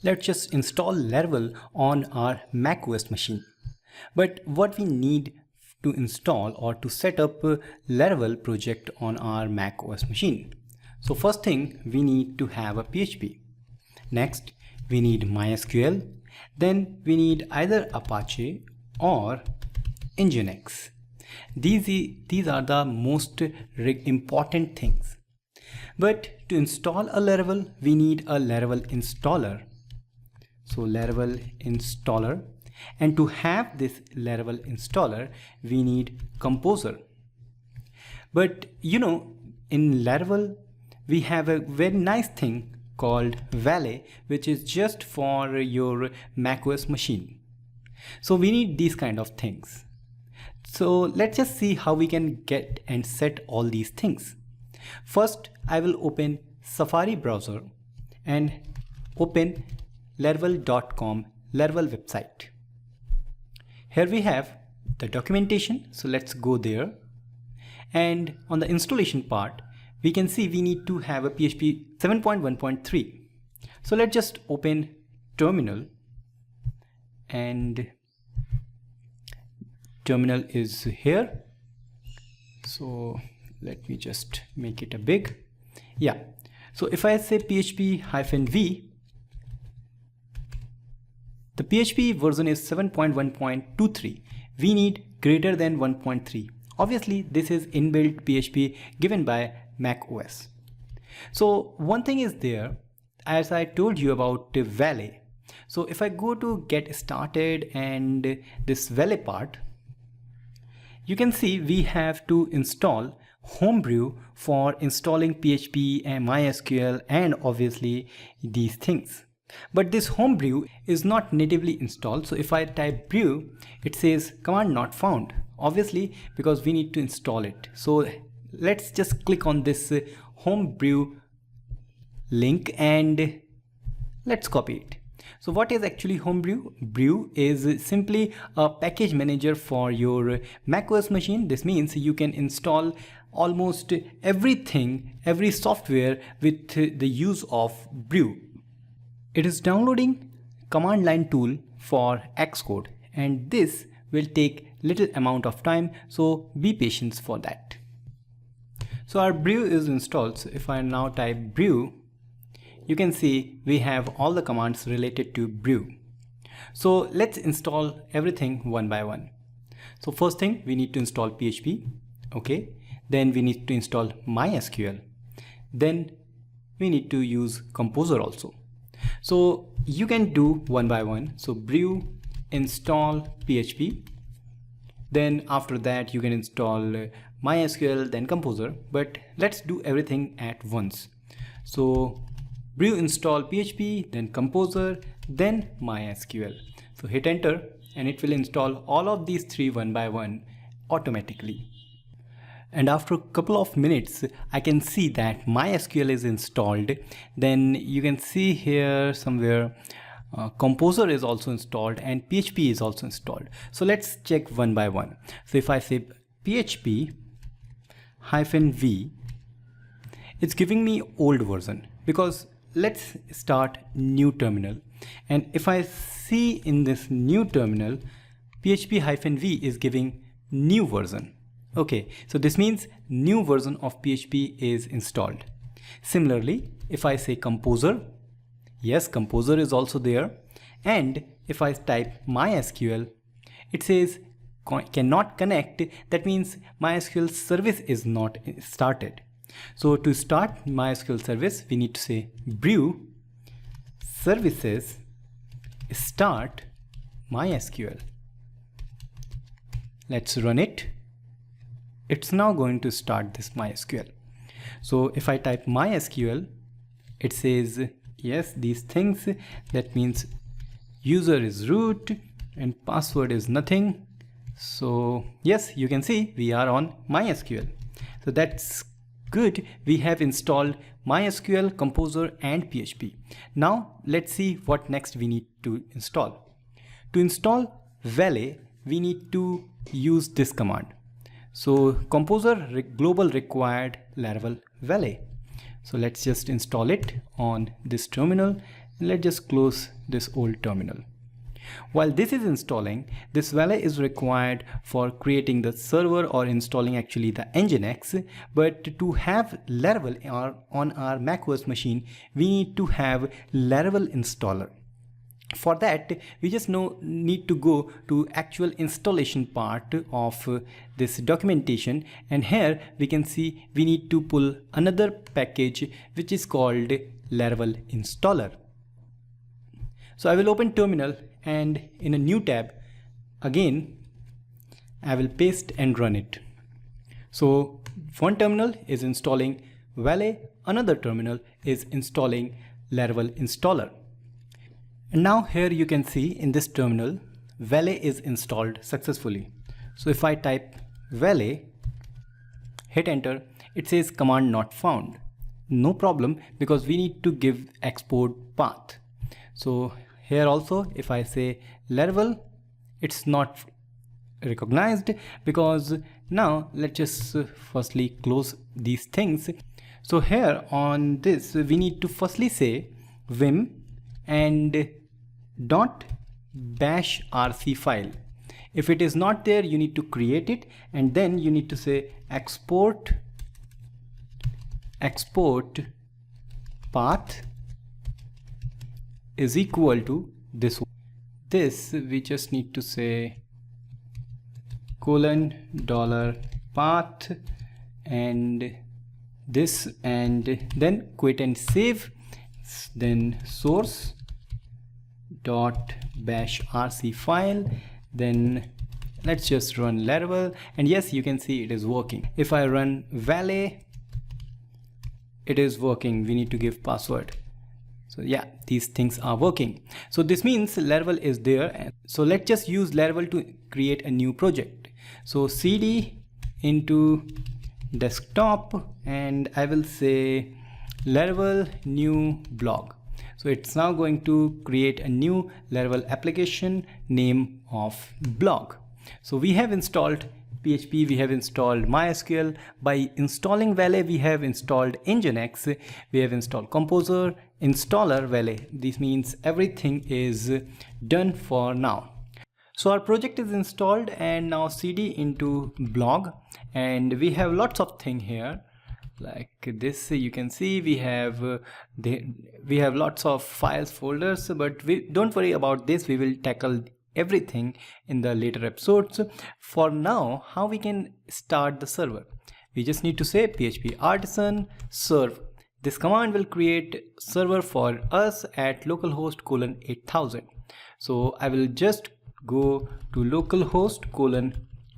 Let's just install Laravel on our macOS machine. But what we need to install or to set up a Laravel project on our macOS machine. So first thing, we need to have a PHP. Next, we need MySQL. Then we need either Apache or Nginx. These are the most important things. But to install a Laravel, we need a Laravel installer. So Laravel installer, and to have this Laravel installer, we need Composer. But in Laravel, we have a very nice thing called Valet, which is just for your macOS machine. So we need these kind of things. So let's just see how we can get and set all these things. First, I will open Safari browser and open laravel.com Laravel website. Here we have the documentation, so let's go there. And on the installation part, we can see we need to have a PHP 7.1.3. So let's just open terminal, and terminal is here. So let me just make it a big. Yeah. So if I say php-v, the PHP version is 7.1.23. We need greater than 1.3. Obviously, this is inbuilt PHP given by macOS. So one thing is there, as I told you about the Valet. So if I go to get started and this Valet part, you can see we have to install Homebrew for installing PHP and MySQL and obviously these things. But this Homebrew is not natively installed. So if I type brew, it says command not found, obviously because we need to install it. So let's just click on this Homebrew link and let's copy it. So what is actually Homebrew? Brew is simply a package manager for your macOS machine. This means you can install almost everything, every software with the use of Brew. It is downloading command line tool for Xcode, and this will take little amount of time, so be patient for that. So our Brew is installed. So if I now type brew, you can see we have all the commands related to Brew. So let's install everything one by one. So first thing, we need to install PHP. Okay. Then we need to install MySQL. Then we need to use Composer also. So you can do one by one. So brew, install PHP. Then after that you can install MySQL, then Composer. But let's do everything at once. So brew, install PHP, then Composer, then MySQL. So hit enter and it will install all of these three one by one automatically. And after a couple of minutes, I can see that MySQL is installed. Then you can see here somewhere Composer is also installed and PHP is also installed. So let's check one by one. So if I say PHP-v, it's giving me old version, because let's start new terminal. And if I see in this new terminal, PHP-v is giving new version. Okay, so this means new version of PHP is installed. Similarly, if I say Composer, yes, Composer is also there. And if I type MySQL, it says cannot connect. That means MySQL service is not started. So to start MySQL service, we need to say brew services start MySQL. Let's run it. It's now going to start this MySQL. So if I type MySQL, it says yes, these things. That means user is root and password is nothing. So yes, you can see we are on MySQL. So that's good. We have installed MySQL, Composer and PHP. Now let's see what next we need to install. To install Valet, we need to use this command. So Composer global required Laravel Valet. So let's just install it on this terminal And let's just close this old terminal. While this is installing, this Valet is required for creating the server or installing actually the Nginx. But to have Laravel on our macOS machine, we need to have Laravel installer. For that, we just need to go to actual installation part of this documentation, and here we can see we need to pull another package which is called Laravel installer. So I will open terminal, and in a new tab again I will paste and run it. So one terminal is installing Valet, another terminal is installing Laravel installer. And now here you can see in this terminal Valet is installed successfully. So if I type Valet, hit enter, it says command not found. No problem, because we need to give export path. So here also if I say Laravel, it's not recognized, because now let's just firstly close these things. So here on this we need to firstly say vim and .bash rc file. If it is not there, you need to create it, and then you need to say export path is equal to this. This we just need to say $path and this, and then quit and save, then source .bash rc file, then let's just run Laravel, and yes, you can see it is working. If I run Valet, it is working. We need to give password. So yeah, these things are working. So this means Laravel is there. So let's just use Laravel to create a new project. So cd into desktop, and I will say Laravel new blog. So it's now going to create a new Laravel application name of blog. So we have installed PHP, we have installed MySQL. By installing Valet, we have installed Nginx, we have installed Composer, installer Valet. This means everything is done for now. So our project is installed, and now cd into blog, and we have lots of things here. Like this, you can see we have lots of files, folders, but don't worry about this. We will tackle everything in the later episodes. For now, how we can start the server? We just need to say php artisan serve. This command will create server for us at localhost :8000. So I will just go to localhost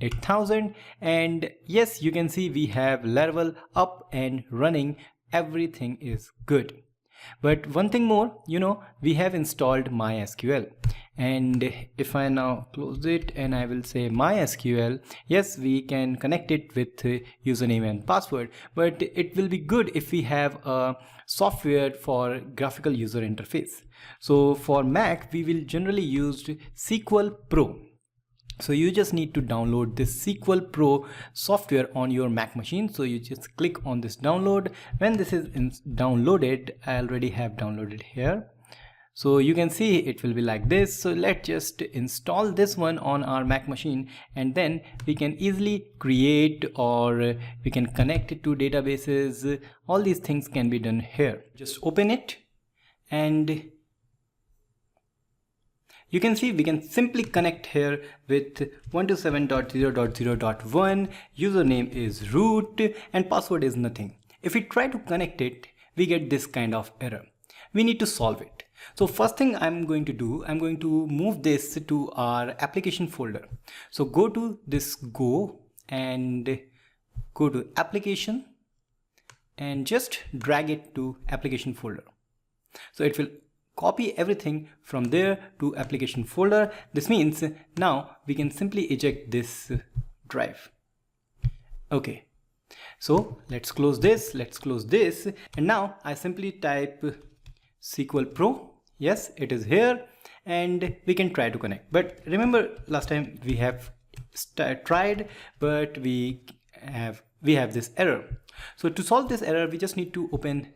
:8000, and yes, you can see we have Laravel up and running. Everything is good. But one thing more, we have installed MySQL, and if I now close it and I will say MySQL, yes, we can connect it with username and password, but it will be good if we have a software for graphical user interface. So for Mac, we will generally use Sequal Pro. So you just need to download this Sequal Pro software on your Mac machine. So you just click on this download. When this is downloaded, I already have downloaded here. So you can see it will be like this. So let's just install this one on our Mac machine, and then we can easily create, or we can connect it to databases. All these things can be done here. Just open it, and you can see we can simply connect here with 127.0.0.1, username is root, and password is nothing. If we try to connect it, we get this kind of error. We need to solve it. So first thing I'm going to do, I'm going to move this to our application folder. So go to this Go and go to application and just drag it to application folder. So it will copy everything from there to application folder. This means now we can simply eject this drive. Okay, so let's close this, and now I simply type Sequal Pro. Yes, it is here, and we can try to connect. But remember, last time we have tried, but we have this error. So to solve this error, we just need to open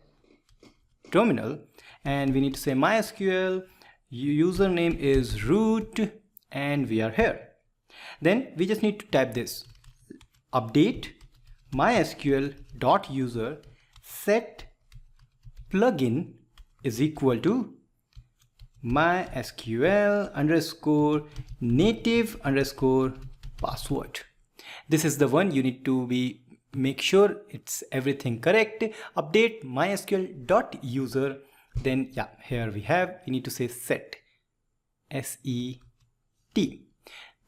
terminal, and we need to say MySQL, username is root, and we are here. Then we just need to type this: update mysql.user set plugin is equal to mysql underscore native underscore password. This is the one you need to make sure it's everything correct. Update mysql.user. Then yeah, here we need to say set set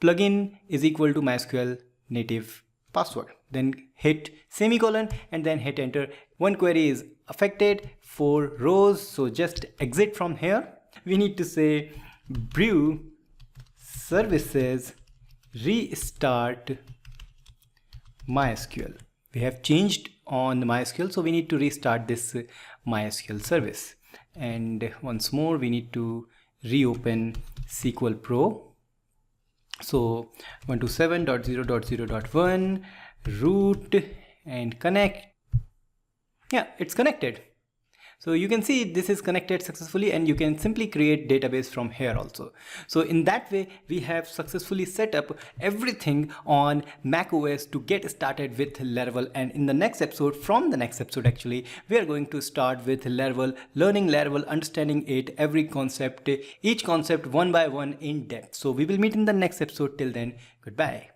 plugin is equal to mysql native password. Then hit semicolon and then hit enter. One query is affected, 4 rows, so just exit from here. We need to say brew services restart MySQL. We have changed on the MySQL, so we need to restart this MySQL service. And once more, we need to reopen Sequal Pro. So 127.0.0.1 root and connect. Yeah, it's connected. So you can see this is connected successfully, and you can simply create database from here also. So in that way, we have successfully set up everything on macOS to get started with Laravel. And in the next episode, actually, we are going to start with Laravel, learning Laravel, understanding it, every concept, each concept one by one in depth. So we will meet in the next episode. Till then, goodbye.